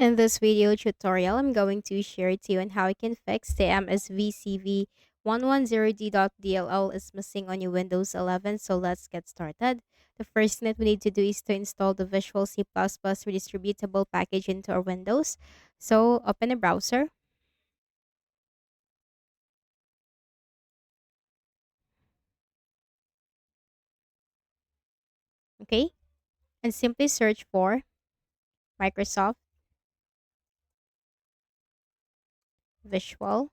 In this video tutorial, I'm going to share to you on how you can fix the MSVCV110d.dll is missing on your Windows 11. So let's get started. The first thing that we need to do is to install the Visual C++ Redistributable package into our Windows. So open a browser, okay, and simply search for Microsoft Visual,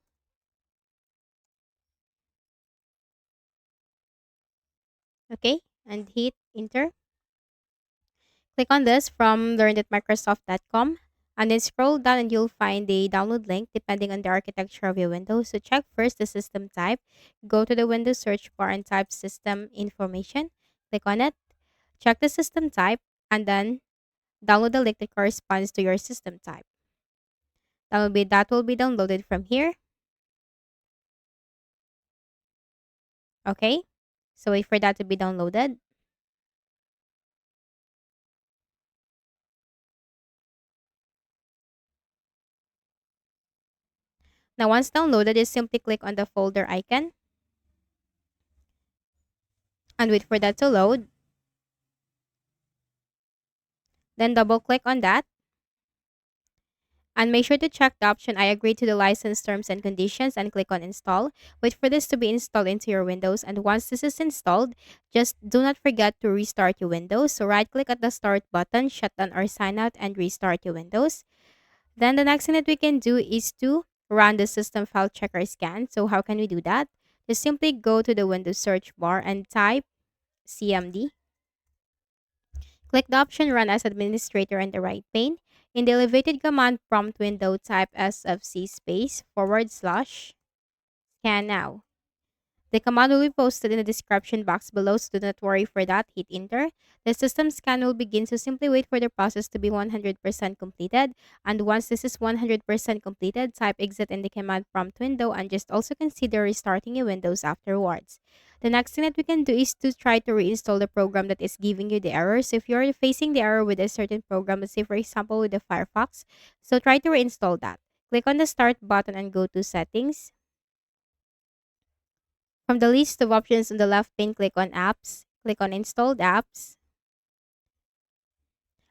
okay, and hit enter. Click on this from learn.microsoft.com and then scroll down and you'll find the download link depending on the architecture of your Windows. So check first the system type. Go to the Windows search bar and type system information. Click on it. Check the system type and then download the link that corresponds to your system type. That will be downloaded from here. Okay. So wait for that to be downloaded. Now once downloaded, just simply click on the folder icon and wait for that to load. Then double click on that. And make sure to check the option I agree to the license terms and conditions and click on install. Wait for this to be installed into your Windows. And once this is installed, just do not forget to restart your Windows. So right click at the start button, shut down or sign out and restart your Windows. Then the next thing that we can do is to run the system file checker scan. So how can we do that? Just simply go to the Windows search bar and type CMD. Click the option Run as Administrator in the right pane. In the elevated command prompt window, type SFC space / scan now. The command will be posted in the description box below, so do not worry for that. Hit enter. The system scan will begin, so simply wait for the process to be 100% completed. And once this is 100% completed, type exit in the command prompt window and just also consider restarting your Windows afterwards. The next thing that we can do is to try to reinstall the program that is giving you the error. So if you're facing the error with a certain program, let's say for example with the Firefox, so try to reinstall that. Click on the start button and go to settings. From the list of options on the left pane, click on Apps. Click on Installed Apps.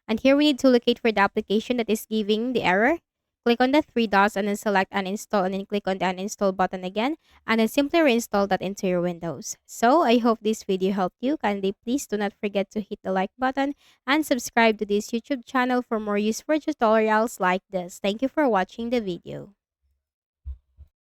And here we need to locate for the application that is giving the error. Click on the three dots and then select Uninstall and then click on the Uninstall button again. And then simply reinstall that into your Windows. So I hope this video helped you. Kindly please do not forget to hit the like button and subscribe to this YouTube channel for more useful tutorials like this. Thank you for watching the video.